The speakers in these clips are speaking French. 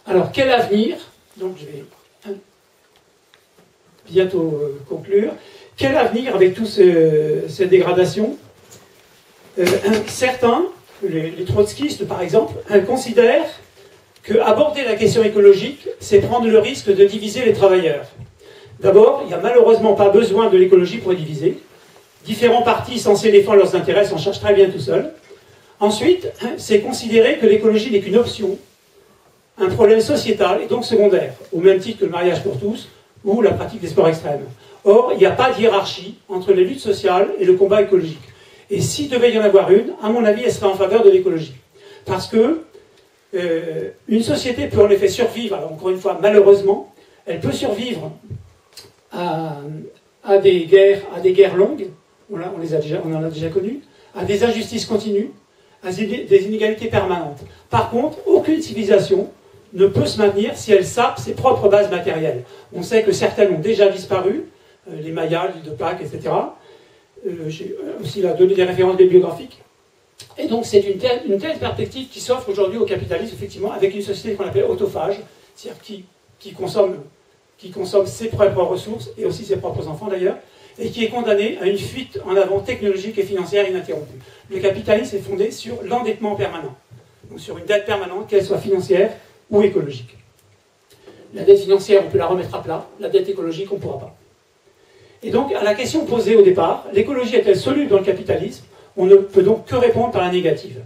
Alors, quel avenir? Donc, je vais bientôt conclure. Quel avenir avec toute cette dégradation? Certains, les trotskistes par exemple, considèrent qu'aborder la question écologique, c'est prendre le risque de diviser les travailleurs. D'abord, il n'y a malheureusement pas besoin de l'écologie pour les diviser. Différents partis censés défendre leurs intérêts s'en chargent très bien tout seuls. Ensuite, c'est considérer que l'écologie n'est qu'une option, un problème sociétal et donc secondaire, au même titre que le mariage pour tous ou la pratique des sports extrêmes. Or, il n'y a pas de hiérarchie entre les luttes sociales et le combat écologique. Et s'il devait y en avoir une, à mon avis, elle serait en faveur de l'écologie. Parce que une société peut en effet survivre, alors encore une fois, malheureusement, elle peut survivre à des guerres longues, on en a déjà connu, à des injustices continues, à des inégalités permanentes. Par contre, aucune civilisation ne peut se maintenir si elle sape ses propres bases matérielles. On sait que certaines ont déjà disparu, les Mayas, l'île de Pâques, etc. J'ai aussi donné des références bibliographiques. Et donc c'est une telle perspective qui s'offre aujourd'hui au capitalisme, effectivement, avec une société qu'on appelle autophage, c'est-à-dire qui consomme ses propres ressources, et aussi ses propres enfants d'ailleurs, et qui est condamnée à une fuite en avant technologique et financière ininterrompue. Le capitalisme est fondé sur l'endettement permanent, donc sur une dette permanente, qu'elle soit financière ou écologique. La dette financière, on peut la remettre à plat, la dette écologique, on ne pourra pas. Et donc, à la question posée au départ, l'écologie est-elle soluble dans le capitalisme? On ne peut donc que répondre par la négative.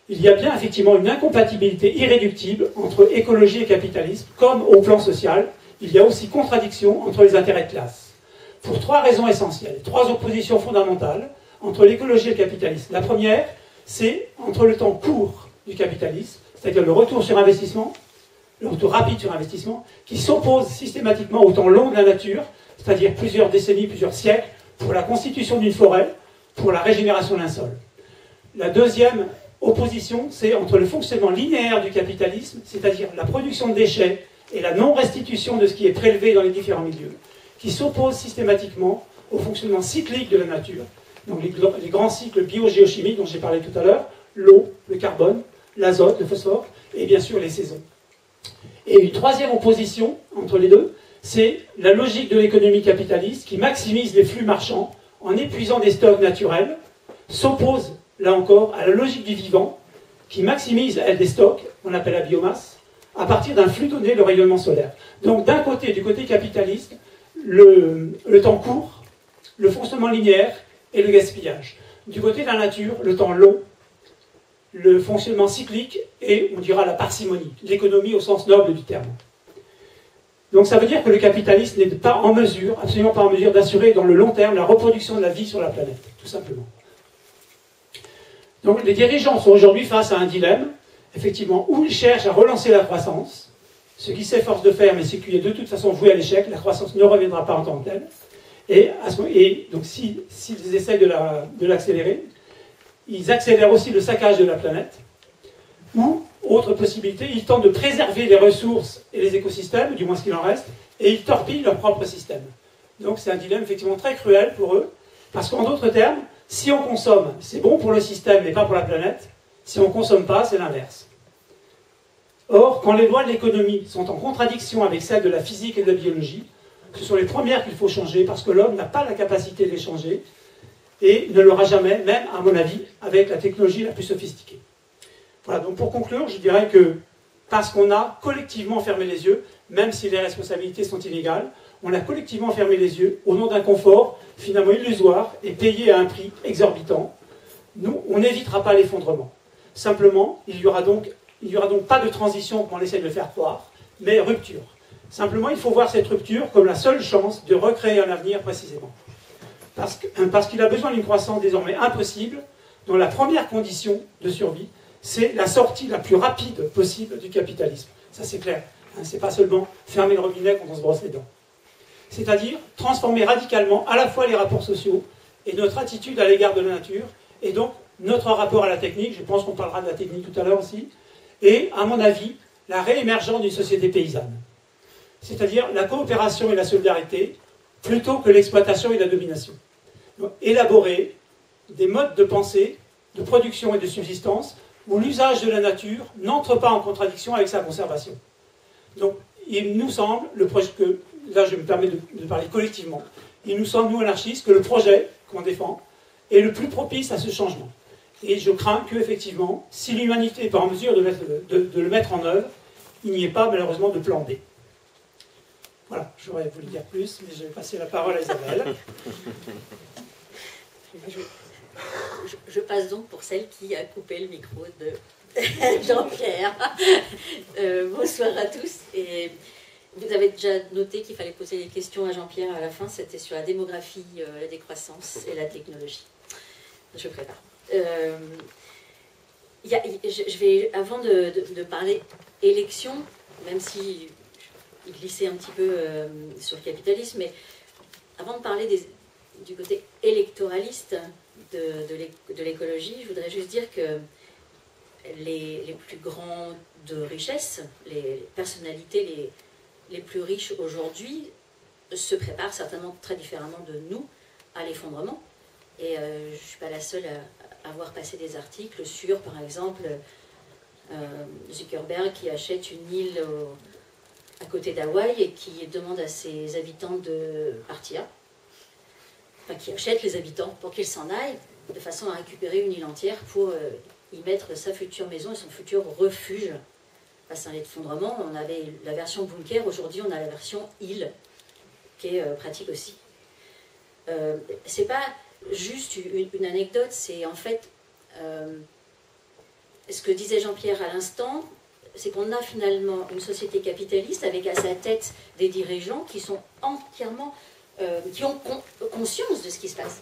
Il y a bien effectivement une incompatibilité irréductible entre écologie et capitalisme, comme au plan social, il y a aussi contradiction entre les intérêts de classe. Pour trois raisons essentielles, trois oppositions fondamentales entre l'écologie et le capitalisme. La première, c'est entre le temps court du capitalisme, c'est-à-dire le retour sur investissement, le retour rapide sur investissement, qui s'oppose systématiquement au temps long de la nature, c'est-à-dire plusieurs décennies, plusieurs siècles, pour la constitution d'une forêt, pour la régénération d'un sol. La deuxième opposition, c'est entre le fonctionnement linéaire du capitalisme, c'est-à-dire la production de déchets et la non-restitution de ce qui est prélevé dans les différents milieux, qui s'oppose systématiquement au fonctionnement cyclique de la nature, donc les grands cycles biogéochimiques dont j'ai parlé tout à l'heure, l'eau, le carbone, l'azote, le phosphore, et bien sûr les saisons. Et une troisième opposition entre les deux, c'est la logique de l'économie capitaliste qui maximise les flux marchands en épuisant des stocks naturels, s'oppose, là encore, à la logique du vivant, qui maximise, elle, des stocks, on appelle la biomasse, à partir d'un flux donné, le rayonnement solaire. Donc d'un côté, du côté capitaliste, le temps court, le fonctionnement linéaire et le gaspillage. Du côté de la nature, le temps long, le fonctionnement cyclique et, on dira, la parcimonie, l'économie au sens noble du terme. Donc ça veut dire que le capitalisme n'est pas en mesure, absolument pas en mesure d'assurer dans le long terme la reproduction de la vie sur la planète, tout simplement. Donc les dirigeants sont aujourd'hui face à un dilemme, effectivement, où ils cherchent à relancer la croissance, ce qui s'efforcent de faire, mais ce qui est de toute façon voué à l'échec, la croissance ne reviendra pas en tant que telle. Et donc s'ils essaient de l'accélérer, ils accélèrent aussi le saccage de la planète, ou, autre possibilité, ils tentent de préserver les ressources et les écosystèmes, du moins ce qu'il en reste, et ils torpillent leur propre système. Donc c'est un dilemme effectivement très cruel pour eux, parce qu'en d'autres termes, si on consomme, c'est bon pour le système, mais pas pour la planète. Si on ne consomme pas, c'est l'inverse. Or, quand les lois de l'économie sont en contradiction avec celles de la physique et de la biologie, ce sont les premières qu'il faut changer, parce que l'homme n'a pas la capacité de les changer, et ne l'aura jamais, même, à mon avis, avec la technologie la plus sophistiquée. Voilà, donc pour conclure, je dirais que parce qu'on a collectivement fermé les yeux, même si les responsabilités sont inégales, on a collectivement fermé les yeux au nom d'un confort finalement illusoire et payé à un prix exorbitant. Nous, on n'évitera pas l'effondrement. Simplement, il n'y aura donc pas de transition comme on essaie de le faire croire, mais rupture. Simplement, il faut voir cette rupture comme la seule chance de recréer un avenir précisément. Parce qu'il a besoin d'une croissance désormais impossible, dont la première condition de survie, c'est la sortie la plus rapide possible du capitalisme. Ça c'est clair. C'est pas seulement fermer le robinet quand on se brosse les dents. C'est-à-dire transformer radicalement à la fois les rapports sociaux et notre attitude à l'égard de la nature, et donc notre rapport à la technique, je pense qu'on parlera de la technique tout à l'heure aussi, et à mon avis, la réémergence d'une société paysanne. C'est-à-dire la coopération et la solidarité, plutôt que l'exploitation et la domination. Donc, élaborer des modes de pensée, de production et de subsistance, où l'usage de la nature n'entre pas en contradiction avec sa conservation. Donc, il nous semble, le projet que, là je me permets de parler collectivement, il nous semble, nous anarchistes, que le projet qu'on défend est le plus propice à ce changement. Et je crains qu'effectivement, si l'humanité n'est pas en mesure de le mettre en œuvre, il n'y ait pas malheureusement de plan B. Voilà, j'aurais voulu dire plus, mais je vais passer la parole à Isabelle. Je passe donc pour celle qui a coupé le micro de Jean-Pierre. Bonsoir à tous. Et vous avez déjà noté qu'il fallait poser des questions à Jean-Pierre à la fin. C'était sur la démographie, la décroissance et la technologie. Je prépare. Je vais, avant de parler élection, même si il glissait un petit peu sur le capitalisme, mais avant de parler du côté électoraliste de l'écologie, je voudrais juste dire que les plus grandes richesses, les personnalités les plus riches aujourd'hui se préparent certainement très différemment de nous à l'effondrement. Et je ne suis pas la seule à avoir passé des articles sur, par exemple, Zuckerberg qui achète une île à côté d'Hawaï et qui demande à ses habitants de partir. Enfin, qui achète les habitants pour qu'ils s'en aillent, de façon à récupérer une île entière pour y mettre sa future maison et son futur refuge face à l'effondrement. On avait la version bunker, aujourd'hui on a la version île, qui est pratique aussi. C'est pas juste une anecdote, c'est en fait ce que disait Jean-Pierre à l'instant, c'est qu'on a finalement une société capitaliste avec à sa tête des dirigeants qui sont entièrement, qui ont conscience de ce qui se passe,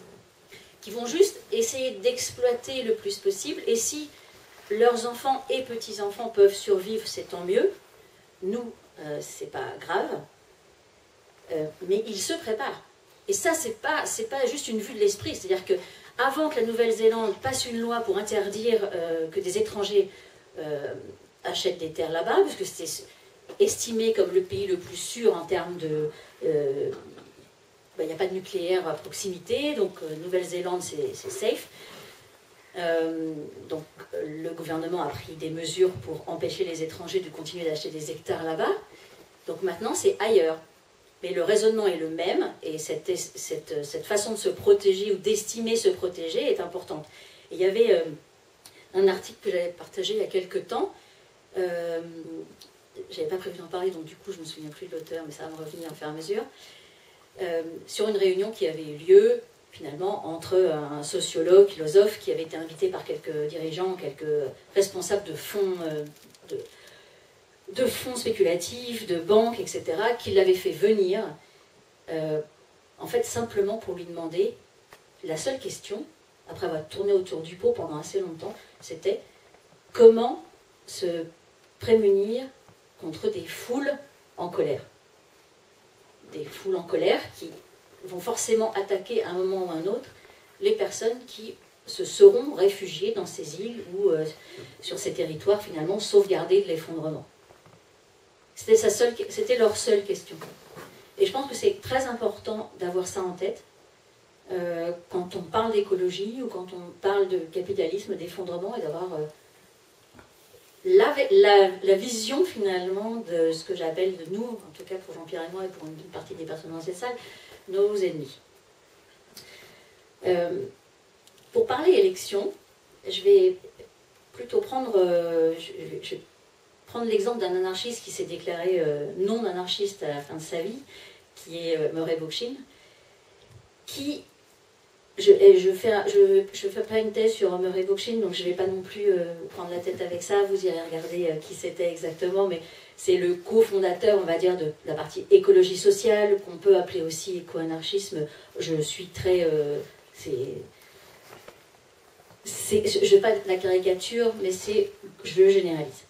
qui vont juste essayer d'exploiter le plus possible, et si leurs enfants et petits-enfants peuvent survivre, c'est tant mieux. Nous, c'est pas grave, mais ils se préparent. Et ça, c'est pas juste une vue de l'esprit, c'est-à-dire que avant que la Nouvelle-Zélande passe une loi pour interdire que des étrangers achètent des terres là-bas, puisque c'était estimé comme le pays le plus sûr en termes de... il n'y a pas de nucléaire à proximité, donc Nouvelle-Zélande, c'est safe. Donc le gouvernement a pris des mesures pour empêcher les étrangers de continuer d'acheter des hectares là-bas. Donc maintenant, c'est ailleurs. Mais le raisonnement est le même, et cette façon de se protéger ou d'estimer se protéger est importante. Et il y avait un article que j'avais partagé il y a quelques temps. Je n'avais pas prévu d'en parler, donc du coup je ne me souviens plus de l'auteur, mais ça va me revenir au fur et à mesure. Sur une réunion qui avait eu lieu finalement entre un sociologue, philosophe, qui avait été invité par quelques dirigeants, quelques responsables de fonds, de fonds spéculatifs, de banques, etc., qui l'avaient fait venir, en fait simplement pour lui demander, la seule question, après avoir tourné autour du pot pendant assez longtemps, c'était comment se prémunir contre des foules en colère. Des foules en colère qui vont forcément attaquer à un moment ou à un autre les personnes qui se seront réfugiées dans ces îles ou sur ces territoires finalement sauvegardés de l'effondrement. C'était leur seule question. Et je pense que c'est très important d'avoir ça en tête quand on parle d'écologie ou quand on parle de capitalisme, d'effondrement, et d'avoir la vision finalement de ce que j'appelle de nous, en tout cas pour Jean-Pierre et moi et pour une partie des personnes dans cette salle, nos ennemis. Pour parler élection, je vais plutôt prendre, je vais prendre l'exemple d'un anarchiste qui s'est déclaré non anarchiste à la fin de sa vie, qui est Murray Bookchin, qui... Je fais pas une thèse sur Murray Bookchin, donc je ne vais pas non plus prendre la tête avec ça, vous irez regarder qui c'était exactement, mais c'est le cofondateur, on va dire, de la partie écologie sociale, qu'on peut appeler aussi éco-anarchisme. Je suis très... je ne vais pas la caricature, mais je le généralise.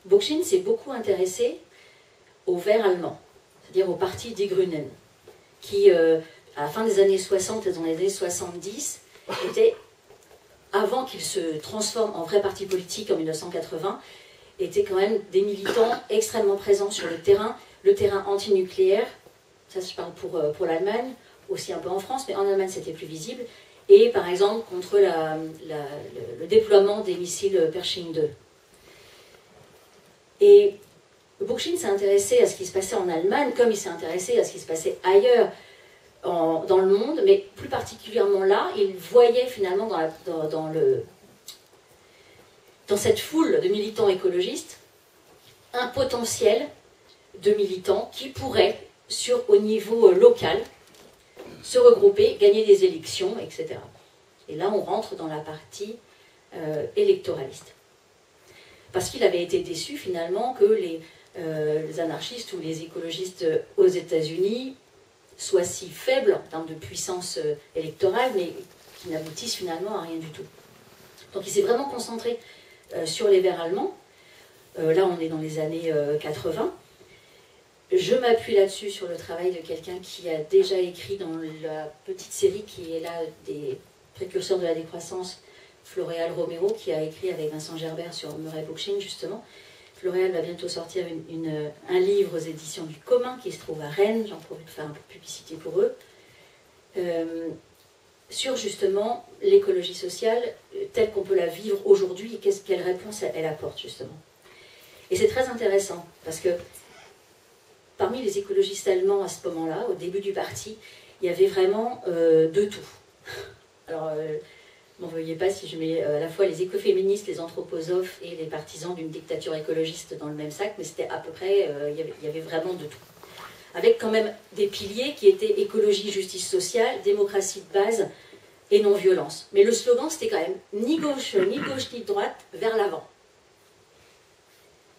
Bookchin s'est beaucoup intéressé au Vert allemand, c'est-à-dire au parti Die Grünen, qui... à la fin des années 60 et dans les années 70, était, avant qu'il se transforme en vrai parti politique en 1980, étaient quand même des militants extrêmement présents sur le terrain antinucléaire, ça je parle pour l'Allemagne, aussi un peu en France, mais en Allemagne c'était plus visible, et par exemple contre le déploiement des missiles Pershing II. Et Bookchin s'est intéressé à ce qui se passait en Allemagne, comme il s'est intéressé à ce qui se passait ailleurs dans le monde, mais plus particulièrement là, il voyait finalement dans cette foule de militants écologistes un potentiel de militants qui pourraient, au niveau local, se regrouper, gagner des élections, etc. Et là, on rentre dans la partie électoraliste. Parce qu'il avait été déçu, finalement, que les anarchistes ou les écologistes aux États-Unis soient si faibles en termes de puissance électorale, mais qui n'aboutissent finalement à rien du tout. Donc il s'est vraiment concentré sur les Verts allemands. Là, on est dans les années 80. Je m'appuie là-dessus sur le travail de quelqu'un qui a déjà écrit dans la petite série qui est là des précurseurs de la décroissance, Floréal Romero, qui a écrit avec Vincent Gerbert sur Murray Bookchin, justement. Floréal va bientôt sortir un livre aux éditions du Commun qui se trouve à Rennes, j'en profite de faire un peu de publicité pour eux, sur justement l'écologie sociale telle qu'on peut la vivre aujourd'hui et quelle réponse elle apporte, justement. Et c'est très intéressant, parce que parmi les écologistes allemands à ce moment-là, au début du parti, il y avait vraiment de tout. Alors, m'en veuillez pas si je mets à la fois les écoféministes, les anthroposophes et les partisans d'une dictature écologiste dans le même sac, mais c'était à peu près, il y avait vraiment de tout. Avec quand même des piliers qui étaient écologie, justice sociale, démocratie de base et non-violence. Mais le slogan, c'était quand même ni gauche ni droite, vers l'avant.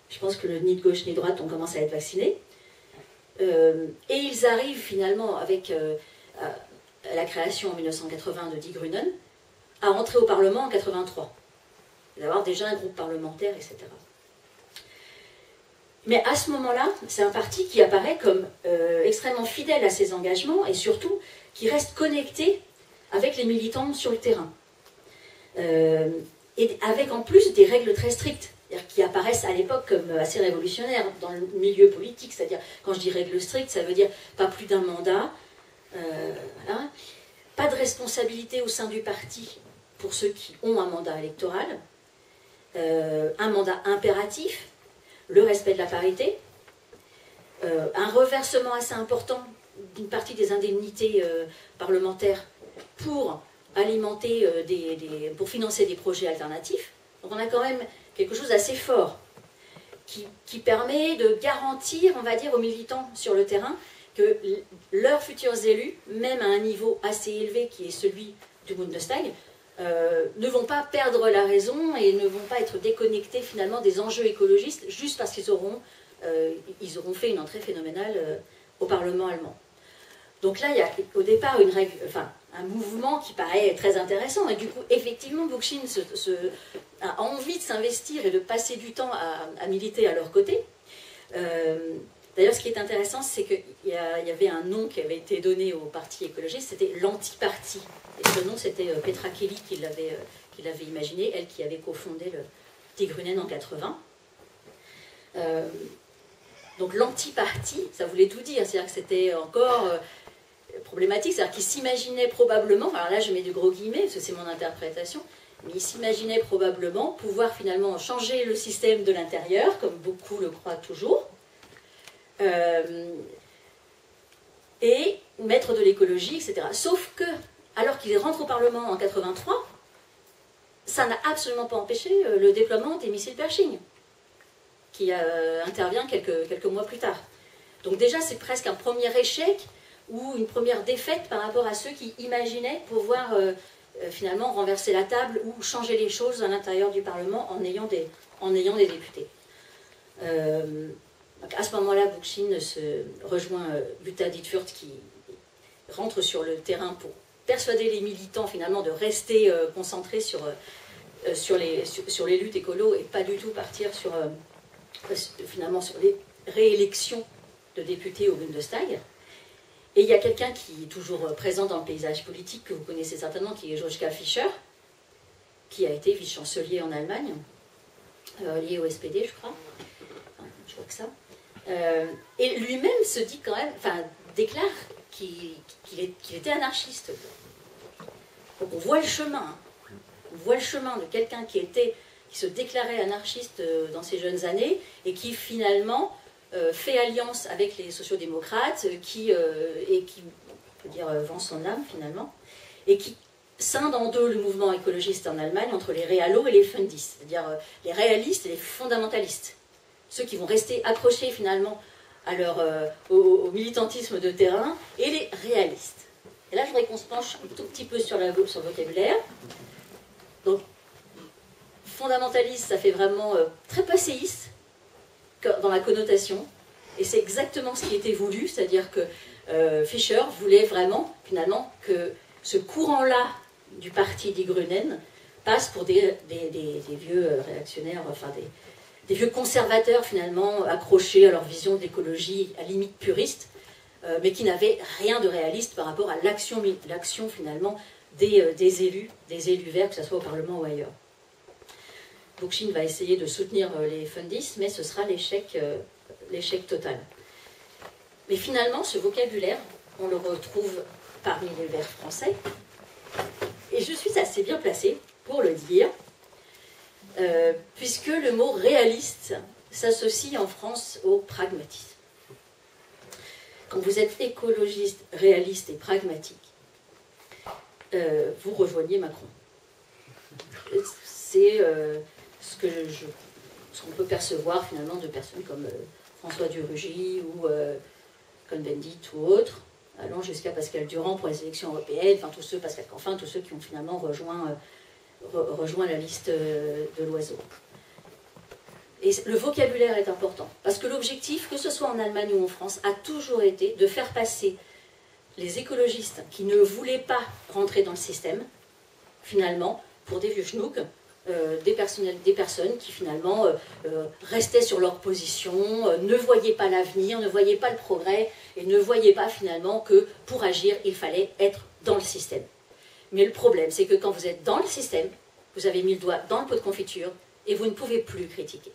Je pense que le ni de gauche ni de droite, on commence à être vaccinés. Et ils arrivent finalement avec la création en 1980 de Die Grünen, à entrer au Parlement en 83, d'avoir déjà un groupe parlementaire, etc. Mais à ce moment-là, c'est un parti qui apparaît comme extrêmement fidèle à ses engagements et surtout qui reste connecté avec les militants sur le terrain. Et avec en plus des règles très strictes, qui apparaissent à l'époque comme assez révolutionnaires dans le milieu politique, c'est-à-dire, quand je dis règles strictes, ça veut dire pas plus d'un mandat, voilà, pas de responsabilité au sein du parti pour ceux qui ont un mandat électoral, un mandat impératif, le respect de la parité, un reversement assez important d'une partie des indemnités parlementaires pour alimenter, pour financer des projets alternatifs. Donc on a quand même quelque chose d'assez fort qui permet de garantir, on va dire, aux militants sur le terrain que leurs futurs élus, même à un niveau assez élevé qui est celui du Bundestag, ne vont pas perdre la raison et ne vont pas être déconnectés finalement des enjeux écologistes juste parce qu'ils auront fait une entrée phénoménale au Parlement allemand. Donc là, il y a au départ un mouvement qui paraît très intéressant et du coup, effectivement, Bookchin a envie de s'investir et de passer du temps à militer à leur côté. D'ailleurs, ce qui est intéressant, c'est qu'il y avait un nom qui avait été donné au parti écologiste, c'était l'anti-parti. Et ce nom, c'était Petra Kelly qui l'avait imaginé, elle qui avait cofondé le Die Grünen en 80. Donc l'anti-parti, ça voulait tout dire, c'est-à-dire que c'était encore problématique, c'est-à-dire qu'il s'imaginait probablement, alors là je mets de gros guillemets, parce que c'est mon interprétation, mais il s'imaginait probablement pouvoir finalement changer le système de l'intérieur, comme beaucoup le croient toujours, et mettre de l'écologie, etc. Sauf que, alors qu'il rentre au Parlement en 83, ça n'a absolument pas empêché le déploiement des missiles Pershing, qui intervient quelques mois plus tard. Donc déjà, c'est presque un premier échec ou une première défaite par rapport à ceux qui imaginaient pouvoir finalement renverser la table ou changer les choses à l'intérieur du Parlement en ayant des députés. Donc à ce moment-là, Bookchin rejoint Jutta Dietfurt qui rentre sur le terrain pour persuader les militants finalement de rester concentrés sur les luttes écolo et pas du tout partir finalement sur les réélections de députés au Bundestag. Et il y a quelqu'un qui est toujours présent dans le paysage politique, que vous connaissez certainement, qui est Joschka Fischer, qui a été vice-chancelier en Allemagne, lié au SPD, je crois. Enfin, je crois que ça. Et lui-même se dit quand même, enfin, déclare qu'il était anarchiste. Donc on voit le chemin. On voit le chemin de quelqu'un qui qui se déclarait anarchiste dans ses jeunes années et qui finalement fait alliance avec les sociodémocrates, et qui, on peut dire, vend son âme finalement, et qui scinde en deux le mouvement écologiste en Allemagne entre les réalos et les fundistes, c'est-à-dire les réalistes et les fondamentalistes, ceux qui vont rester accrochés finalement à au militantisme de terrain, et les réalistes. Et là, je voudrais qu'on se penche un tout petit peu sur le vocabulaire. Donc, fondamentaliste, ça fait vraiment très passéiste dans la connotation, et c'est exactement ce qui était voulu, c'est-à-dire que Fischer voulait vraiment, finalement, que ce courant-là du parti Die Grünen passe pour des vieux réactionnaires, enfin des vieux conservateurs, finalement, accrochés à leur vision de l'écologie, à limite puriste, mais qui n'avaient rien de réaliste par rapport à l'action finalement, des élus verts, que ce soit au Parlement ou ailleurs. Bookchin va essayer de soutenir les fundistes, mais ce sera l'échec total. Mais finalement, ce vocabulaire, on le retrouve parmi les Verts français, et je suis assez bien placée pour le dire, puisque le mot réaliste s'associe en France au pragmatisme. Quand vous êtes écologiste, réaliste et pragmatique, vous rejoignez Macron. C'est ce qu'on peut percevoir finalement de personnes comme François Durugy ou Cohn-Bendit ou autres, allant jusqu'à Pascal Durand pour les élections européennes, enfin tous ceux, Pascal Canfin, tous ceux qui ont finalement rejoint la liste de l'oiseau. Et le vocabulaire est important, parce que l'objectif, que ce soit en Allemagne ou en France, a toujours été de faire passer les écologistes qui ne voulaient pas rentrer dans le système, finalement, pour des vieux schnouks, des personnes qui finalement restaient sur leur position, ne voyaient pas l'avenir, ne voyaient pas le progrès, et ne voyaient pas finalement que pour agir, il fallait être dans le système. Mais le problème, c'est que quand vous êtes dans le système, vous avez mis le doigt dans le pot de confiture, et vous ne pouvez plus critiquer.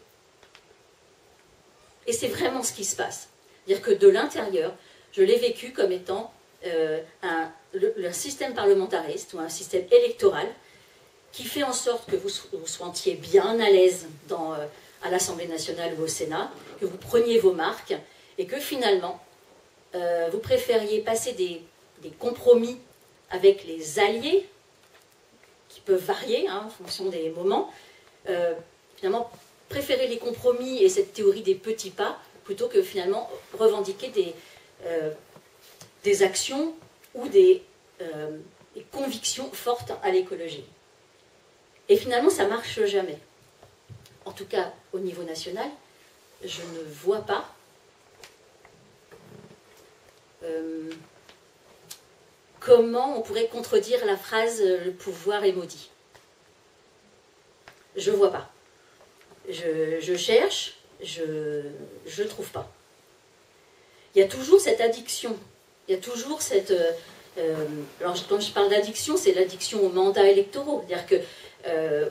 Et c'est vraiment ce qui se passe. C'est-à-dire que de l'intérieur, je l'ai vécu comme étant le système parlementariste ou un système électoral qui fait en sorte que vous soyez bien à l'aise à l'Assemblée nationale ou au Sénat, que vous preniez vos marques, et que finalement, vous préfériez passer des compromis avec les alliés, qui peuvent varier en fonction des moments, finalement, préférer les compromis et cette théorie des petits pas, plutôt que finalement revendiquer des actions ou des convictions fortes à l'écologie. Et finalement, ça ne marche jamais. En tout cas, au niveau national, je ne vois pas comment on pourrait contredire la phrase « le pouvoir est maudit ». Je ne vois pas. Je cherche, je ne trouve pas. Il y a toujours cette addiction, il y a toujours cette... alors quand je parle d'addiction, c'est l'addiction aux mandats électoraux. C'est-à-dire que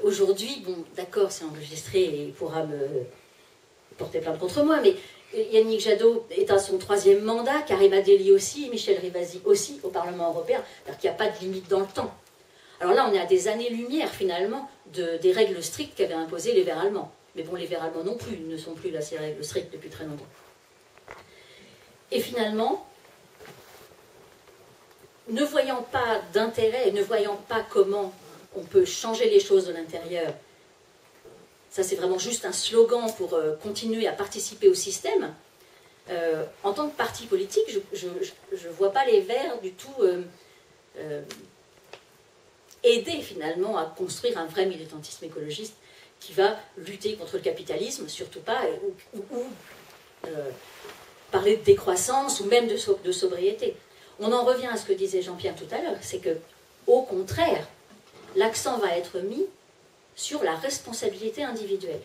aujourd'hui, bon, d'accord, c'est enregistré et il pourra me porter plainte contre moi, mais Yannick Jadot est à son 3e mandat, Karima Delli aussi, Michel Rivasi aussi au Parlement européen, c'est-à-dire qu'il n'y a pas de limite dans le temps. Alors là, on est à des années-lumière, finalement, des règles strictes qu'avaient imposées les Verts allemands. Mais bon, les Verts allemands non plus, ils ne sont plus là, ces règles strictes depuis très longtemps. Et finalement, ne voyant pas d'intérêt, ne voyant pas comment on peut changer les choses de l'intérieur, ça c'est vraiment juste un slogan pour continuer à participer au système, en tant que parti politique, je ne vois pas les Verts du tout aider finalement à construire un vrai militantisme écologiste qui va lutter contre le capitalisme, surtout pas, ou parler de décroissance ou même de sobriété. On en revient à ce que disait Jean-Pierre tout à l'heure, c'est que, au contraire, l'accent va être mis sur la responsabilité individuelle.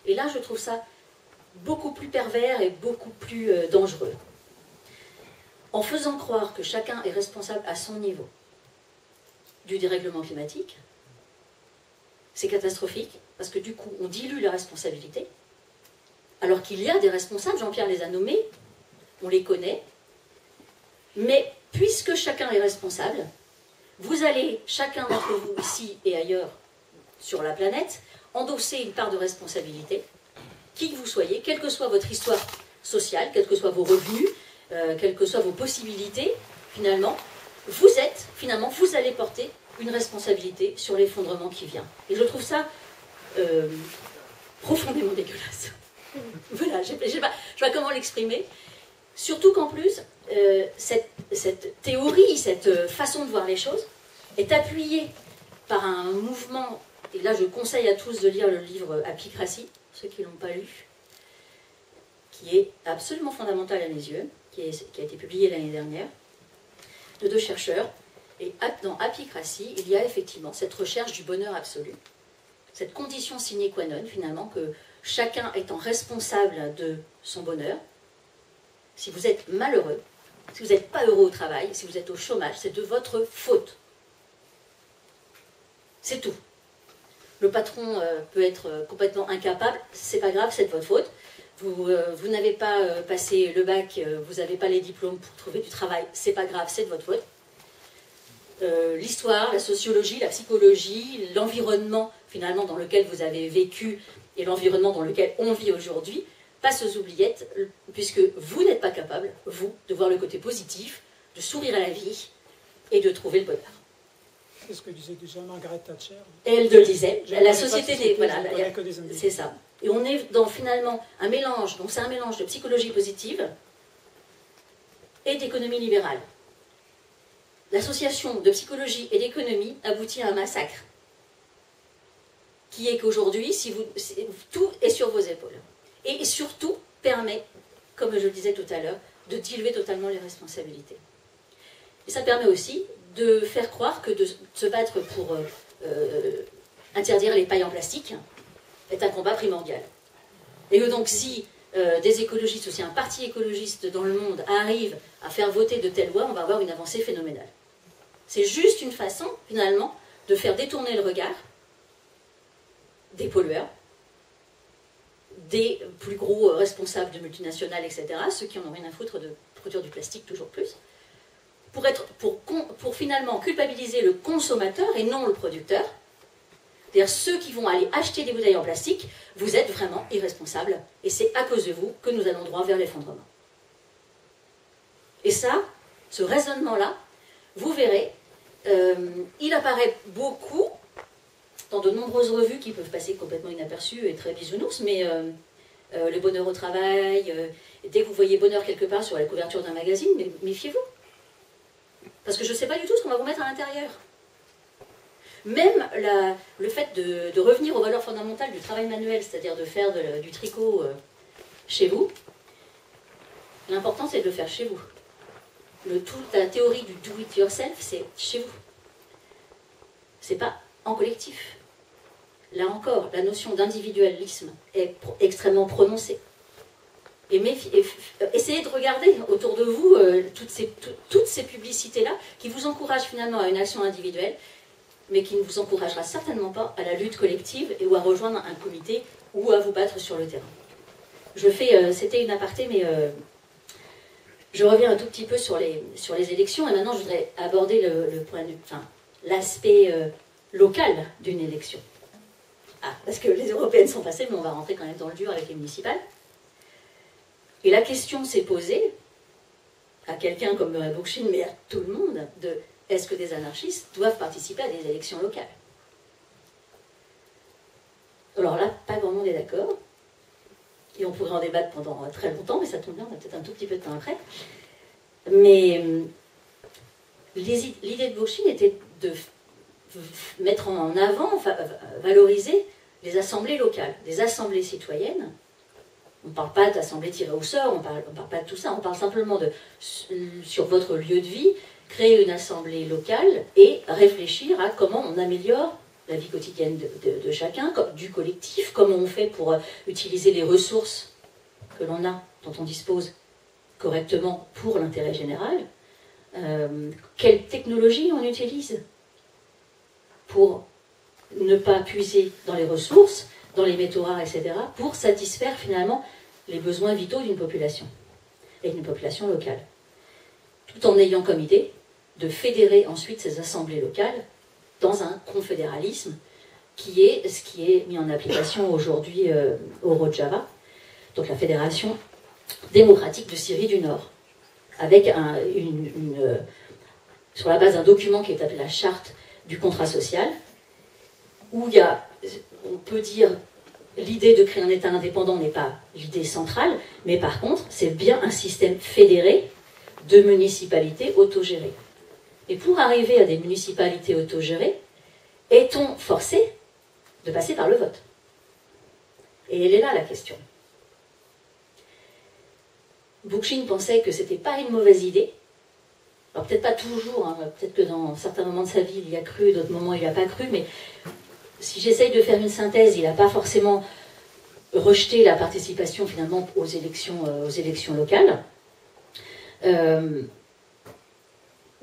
Et là, je trouve ça beaucoup plus pervers et beaucoup plus dangereux. En faisant croire que chacun est responsable à son niveau du dérèglement climatique, c'est catastrophique, parce que du coup, on dilue la responsabilité, alors qu'il y a des responsables, Jean-Pierre les a nommés, on les connaît, mais puisque chacun est responsable, vous allez, chacun d'entre vous, ici et ailleurs, sur la planète, endosser une part de responsabilité, qui que vous soyez, quelle que soit votre histoire sociale, quels que soient vos revenus, quelles que soient vos possibilités, finalement, vous allez porter une responsabilité sur l'effondrement qui vient. Et je trouve ça profondément dégueulasse. Voilà, je ne sais pas comment l'exprimer. Surtout qu'en plus, cette théorie, cette façon de voir les choses, est appuyée par un mouvement, et là je conseille à tous de lire le livre Apicratie, ceux qui ne l'ont pas lu, qui est absolument fondamental à mes yeux, qui a été publié l'année dernière, de 2 chercheurs. Et dans Apicratie, il y a effectivement cette recherche du bonheur absolu, cette condition sine qua non, finalement, que chacun étant responsable de son bonheur. Si vous êtes malheureux, si vous n'êtes pas heureux au travail, si vous êtes au chômage, c'est de votre faute. C'est tout. Le patron peut être complètement incapable, c'est pas grave, c'est de votre faute. Vous n'avez pas passé le bac, vous n'avez pas les diplômes pour trouver du travail, c'est pas grave, c'est de votre faute. L'histoire, la sociologie, la psychologie, l'environnement finalement dans lequel vous avez vécu et l'environnement dans lequel on vit aujourd'hui passent aux oubliettes, puisque vous n'êtes pas capable, vous, de voir le côté positif, de sourire à la vie et de trouver le bonheur. C'est ce que disait déjà Margaret Thatcher. Et elle le disait, la société des... Voilà, des c'est ça. Et on est dans finalement un mélange, donc c'est un mélange de psychologie positive et d'économie libérale. L'association de psychologie et d'économie aboutit à un massacre, qui est qu'aujourd'hui, tout est sur vos épaules. Et surtout permet, comme je le disais tout à l'heure, de diluer totalement les responsabilités. Et ça permet aussi de faire croire que de se battre pour interdire les pailles en plastique est un combat primordial. Et que donc si des écologistes, aussi un parti écologiste dans le monde arrive à faire voter de telles lois, on va avoir une avancée phénoménale. C'est juste une façon, finalement, de faire détourner le regard des pollueurs, des plus gros responsables de multinationales, etc., ceux qui en ont rien à foutre de produire du plastique toujours plus, pour finalement culpabiliser le consommateur et non le producteur. C'est-à-dire ceux qui vont aller acheter des bouteilles en plastique, vous êtes vraiment irresponsables, et c'est à cause de vous que nous allons droit vers l'effondrement. Et ça, ce raisonnement-là, vous verrez, il apparaît beaucoup dans de nombreuses revues qui peuvent passer complètement inaperçues et très bisounours, mais le bonheur au travail, dès que vous voyez bonheur quelque part sur la couverture d'un magazine, méfiez-vous. Parce que je ne sais pas du tout ce qu'on va vous mettre à l'intérieur. Même le fait de revenir aux valeurs fondamentales du travail manuel, c'est-à-dire de faire du tricot chez vous, l'important c'est de le faire chez vous. La théorie du do-it-yourself, c'est chez vous. C'est pas en collectif. Là encore, la notion d'individualisme est extrêmement prononcée. Et essayez de regarder autour de vous toutes ces publicités-là qui vous encouragent finalement à une action individuelle, mais qui ne vous encouragera certainement pas à la lutte collective ou à rejoindre un comité ou à vous battre sur le terrain. C'était une aparté, mais je reviens un tout petit peu sur les élections, et maintenant je voudrais aborder l'aspect local d'une élection. Parce que les européennes sont passées, mais on va rentrer quand même dans le dur avec les municipales. Et la question s'est posée à quelqu'un comme Bookchin, mais à tout le monde, de est-ce que des anarchistes doivent participer à des élections locales? Alors là, pas grand monde est d'accord. Et on pourrait en débattre pendant très longtemps, mais ça tombe bien, on a peut-être un tout petit peu de temps après. Mais l'idée de Bookchin était de mettre en avant, valoriser les assemblées locales, des assemblées citoyennes. On ne parle pas d'assemblée tirée au sort, on ne parle pas de tout ça, on parle simplement sur votre lieu de vie, créer une assemblée locale et réfléchir à comment on améliore la vie quotidienne de chacun, du collectif, comment on fait pour utiliser les ressources que l'on a, dont on dispose correctement pour l'intérêt général, quelle technologie on utilise pour ne pas puiser dans les ressources, dans les métaux rares, etc., pour satisfaire finalement les besoins vitaux d'une population, et d'une population locale. Tout en ayant comme idée de fédérer ensuite ces assemblées locales dans un confédéralisme qui est ce qui est mis en application aujourd'hui au Rojava, donc la Fédération démocratique de Syrie du Nord, avec sur la base d'un document qui est appelé la charte du contrat social, où il y a, on peut dire, l'idée de créer un État indépendant n'est pas l'idée centrale, mais par contre, c'est bien un système fédéré de municipalités autogérées. Et pour arriver à des municipalités autogérées, est-on forcé de passer par le vote? Et elle est là la question. Bookchin pensait que ce n'était pas une mauvaise idée. Alors peut-être pas toujours, hein, peut-être que dans certains moments de sa vie il y a cru, d'autres moments il n'y a pas cru, mais si j'essaye de faire une synthèse, il n'a pas forcément rejeté la participation finalement aux élections locales.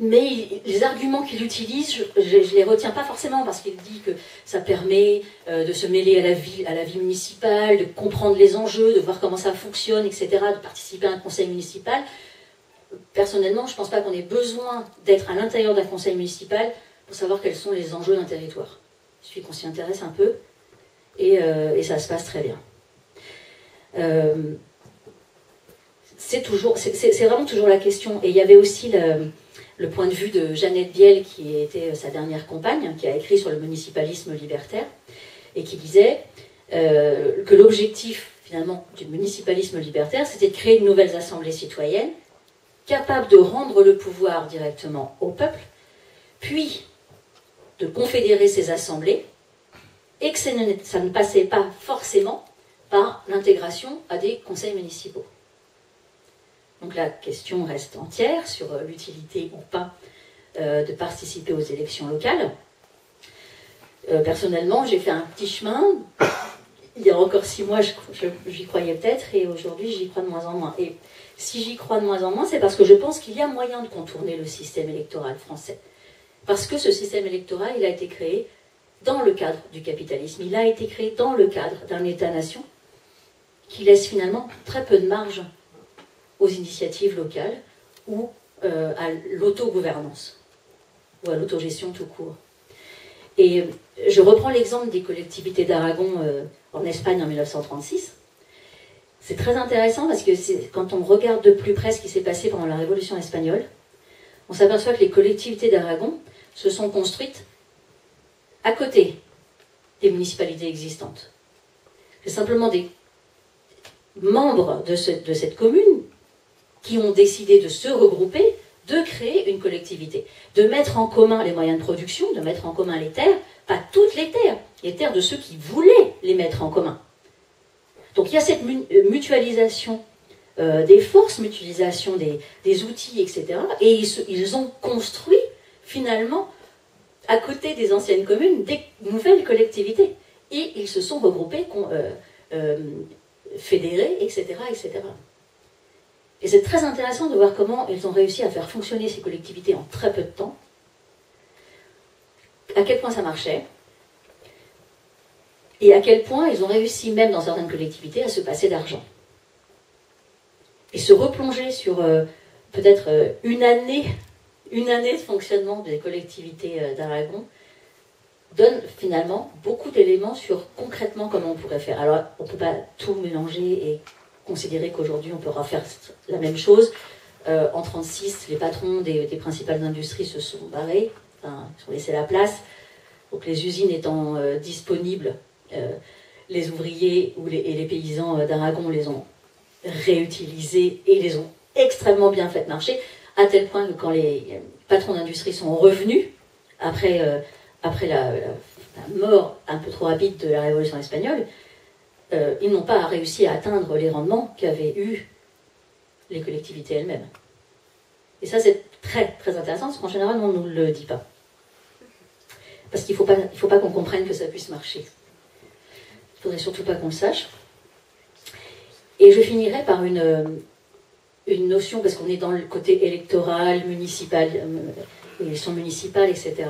Mais les arguments qu'il utilise, je ne les retiens pas forcément, parce qu'il dit que ça permet de se mêler à la vie municipale, de comprendre les enjeux, de voir comment ça fonctionne, etc., de participer à un conseil municipal. Personnellement, je ne pense pas qu'on ait besoin d'être à l'intérieur d'un conseil municipal pour savoir quels sont les enjeux d'un territoire. Il suffit qu'on s'y intéresse un peu, et ça se passe très bien. C'est vraiment toujours la question. Et il y avait aussi le point de vue de Jeannette Biel, qui était sa dernière compagne, qui a écrit sur le municipalisme libertaire, et qui disait que l'objectif, finalement, du municipalisme libertaire, c'était de créer de nouvelles assemblées citoyennes, capables de rendre le pouvoir directement au peuple, puis de confédérer ces assemblées, et que ça ne passait pas forcément par l'intégration à des conseils municipaux. Donc la question reste entière sur l'utilité ou pas de participer aux élections locales. Personnellement, j'ai fait un petit chemin. Il y a encore 6 mois, j'y croyais peut-être, et aujourd'hui, j'y crois de moins en moins. Et si j'y crois de moins en moins, c'est parce que je pense qu'il y a moyen de contourner le système électoral français. Parce que ce système électoral, il a été créé dans le cadre du capitalisme. Il a été créé dans le cadre d'un État-nation qui laisse finalement très peu de marge aux initiatives locales ou à l'autogouvernance ou à l'autogestion tout court. Et je reprends l'exemple des collectivités d'Aragon en Espagne en 1936. C'est très intéressant parce que quand on regarde de plus près ce qui s'est passé pendant la Révolution espagnole, on s'aperçoit que les collectivités d'Aragon se sont construites à côté des municipalités existantes. C'est simplement des membres de cette commune qui ont décidé de se regrouper, de créer une collectivité, de mettre en commun les moyens de production, de mettre en commun les terres, pas toutes les terres de ceux qui voulaient les mettre en commun. Donc il y a cette mutualisation des forces, mutualisation des outils, etc. Et ils ont construit finalement, à côté des anciennes communes, des nouvelles collectivités. Et ils se sont regroupés, fédérés, etc., etc. Et c'est très intéressant de voir comment ils ont réussi à faire fonctionner ces collectivités en très peu de temps, à quel point ça marchait, et à quel point ils ont réussi, même dans certaines collectivités, à se passer d'argent. Et se replonger sur peut-être une année de fonctionnement des collectivités d'Aragon donne finalement beaucoup d'éléments sur concrètement comment on pourrait faire. Alors, on ne peut pas tout mélanger et considérer qu'aujourd'hui on peut refaire la même chose. En 1936, les patrons des principales industries se sont barrés, enfin, ils ont laissé la place. Donc les usines étant disponibles, les ouvriers et les paysans d'Aragon les ont réutilisés et les ont extrêmement bien fait marcher, à tel point que quand les patrons d'industrie sont revenus, après la mort un peu trop rapide de la Révolution espagnole, ils n'ont pas réussi à atteindre les rendements qu'avaient eu les collectivités elles-mêmes. Et ça, c'est très, très intéressant, parce qu'en général, on ne nous le dit pas. Parce qu'il ne faut pas qu'on comprenne que ça puisse marcher. Il ne faudrait surtout pas qu'on le sache. Et je finirai par une notion, parce qu'on est dans le côté électoral, municipal, élections municipales, etc.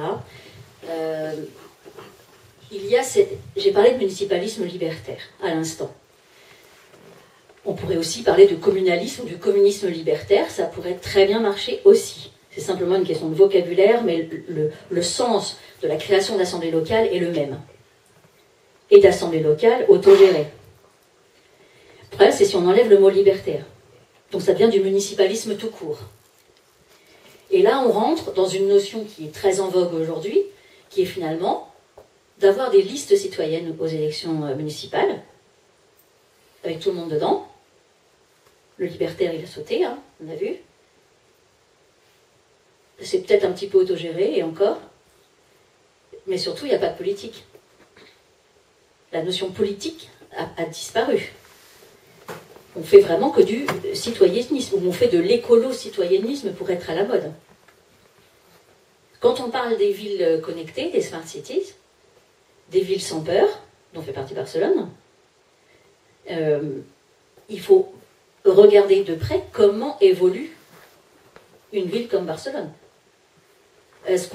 J'ai parlé de municipalisme libertaire à l'instant. On pourrait aussi parler de communalisme ou du communisme libertaire, ça pourrait très bien marcher aussi. C'est simplement une question de vocabulaire, mais le sens de la création d'assemblées locales est le même. et d'assemblées locales autogérées. Après, c'est si on enlève le mot libertaire. Donc ça devient du municipalisme tout court. Et là, on rentre dans une notion qui est très en vogue aujourd'hui, qui est finalement d'avoir des listes citoyennes aux élections municipales, avec tout le monde dedans. Le libertaire, il a sauté, hein, on a vu. C'est peut-être un petit peu autogéré, et encore. Mais surtout, il n'y a pas de politique. La notion politique a disparu. On fait vraiment que du citoyennisme, ou on fait de l'écolo-citoyennisme pour être à la mode. Quand on parle des villes connectées, des smart cities, des villes sans peur, dont fait partie Barcelone, il faut regarder de près comment évolue une ville comme Barcelone. Est-ce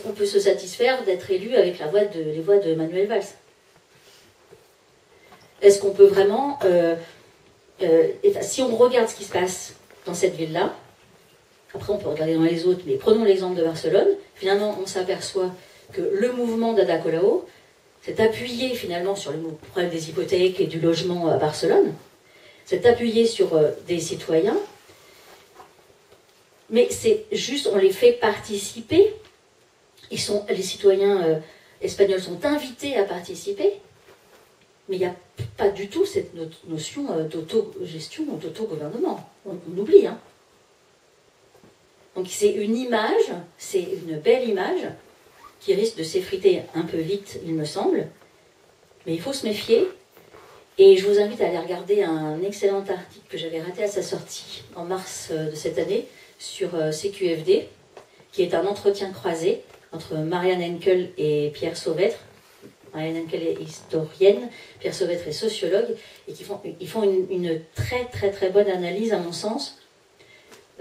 qu'on peut se satisfaire d'être élu avec les voix de Manuel Valls? Est-ce qu'on peut vraiment... si on regarde ce qui se passe dans cette ville-là, après on peut regarder dans les autres, mais prenons l'exemple de Barcelone, finalement on s'aperçoit que le mouvement d'Ada Colau s'est appuyé finalement sur le problème des hypothèques et du logement à Barcelone, s'est appuyé sur des citoyens, mais c'est juste, on les fait participer, les citoyens espagnols sont invités à participer, mais il n'y a pas du tout cette notion d'autogestion ou d'autogouvernement. On oublie. Hein. Donc c'est une image, c'est une belle image, qui risque de s'effriter un peu vite, il me semble. Mais il faut se méfier. Et je vous invite à aller regarder un excellent article que j'avais raté à sa sortie en mars de cette année sur CQFD, qui est un entretien croisé entre Marianne Henkel et Pierre Sauvêtre. Marianne Henkel est historienne, Pierre Sauvêtre est sociologue, et ils font une très très très bonne analyse, à mon sens,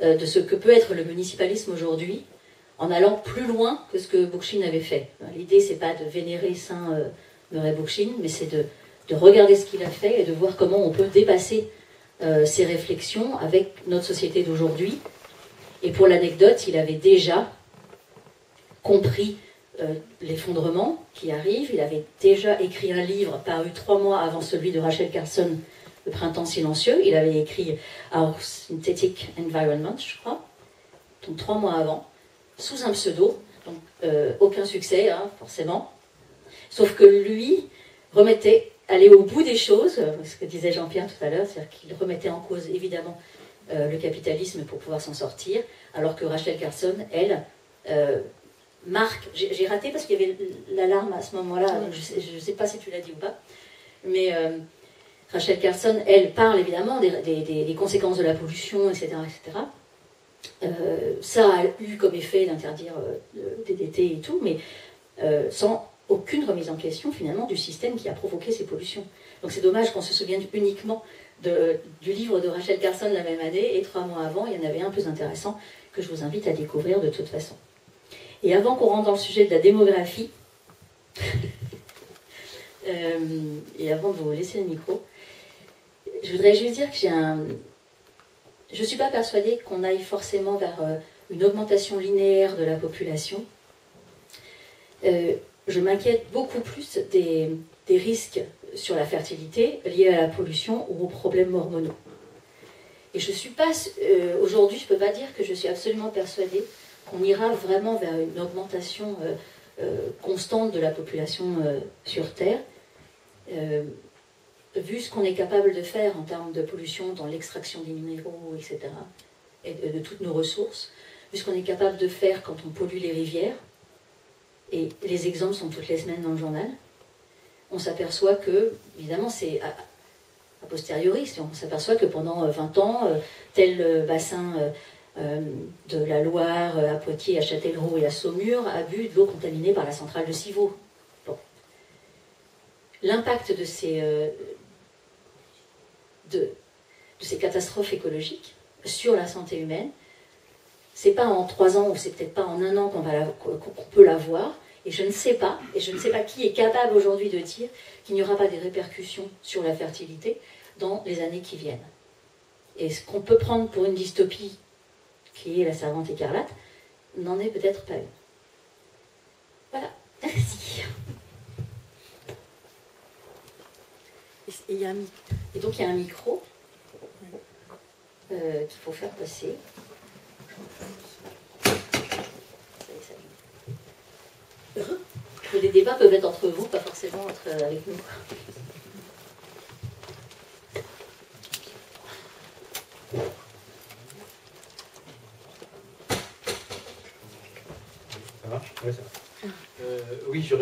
de ce que peut être le municipalisme aujourd'hui, en allant plus loin que ce que Bookchin avait fait. L'idée, c'est pas de vénérer Saint Murray Bookchin, mais c'est de regarder ce qu'il a fait et de voir comment on peut dépasser ces réflexions avec notre société d'aujourd'hui. Et pour l'anecdote, il avait déjà compris l'effondrement qui arrive. Il avait déjà écrit un livre paru 3 mois avant celui de Rachel Carson, Le Printemps silencieux. Il avait écrit Our Synthetic Environment, je crois, donc 3 mois avant, sous un pseudo, donc aucun succès, hein, forcément. Sauf que lui allait au bout des choses, ce que disait Jean-Pierre tout à l'heure, c'est-à-dire qu'il remettait en cause évidemment le capitalisme pour pouvoir s'en sortir, alors que Rachel Carson, elle, marque, j'ai raté parce qu'il y avait l'alarme à ce moment-là, donc je ne sais pas si tu l'as dit ou pas, mais Rachel Carson, elle parle évidemment des conséquences de la pollution, etc. etc. Ça a eu comme effet d'interdire DDT et tout, mais sans aucune remise en question finalement du système qui a provoqué ces pollutions. Donc c'est dommage qu'on se souvienne uniquement du livre de Rachel Carson la même année, et 3 mois avant, il y en avait un plus intéressant que je vous invite à découvrir de toute façon. Et avant qu'on rentre dans le sujet de la démographie, et avant de vous laisser le micro, je voudrais juste dire que je ne suis pas persuadée qu'on aille forcément vers une augmentation linéaire de la population. Je m'inquiète beaucoup plus des risques sur la fertilité liés à la pollution ou aux problèmes hormonaux. Et je suis pas, aujourd'hui, je ne peux pas dire que je suis absolument persuadée qu'on ira vraiment vers une augmentation constante de la population sur Terre, vu ce qu'on est capable de faire en termes de pollution dans l'extraction des minéraux, etc., et de toutes nos ressources, vu ce qu'on est capable de faire quand on pollue les rivières, et les exemples sont toutes les semaines dans le journal, on s'aperçoit que, évidemment, c'est a posteriori, on s'aperçoit que pendant 20 ans, tel bassin de la Loire, à Poitiers, à Châtellerault et à Saumur a bu de l'eau contaminée par la centrale de Civaux. Bon. L'impact de ces catastrophes écologiques sur la santé humaine, c'est pas en 3 ans ou c'est peut-être pas en 1 an qu'on peut la voir, et je ne sais pas qui est capable aujourd'hui de dire qu'il n'y aura pas des répercussions sur la fertilité dans les années qui viennent. Et ce qu'on peut prendre pour une dystopie qui est la Servante écarlate n'en est peut-être pas une. Voilà, merci. Et donc il y a un micro qu'il faut faire passer. Les débats peuvent être entre vous, pas forcément avec nous. Ça marche? Ouais, ça marche. Oui, je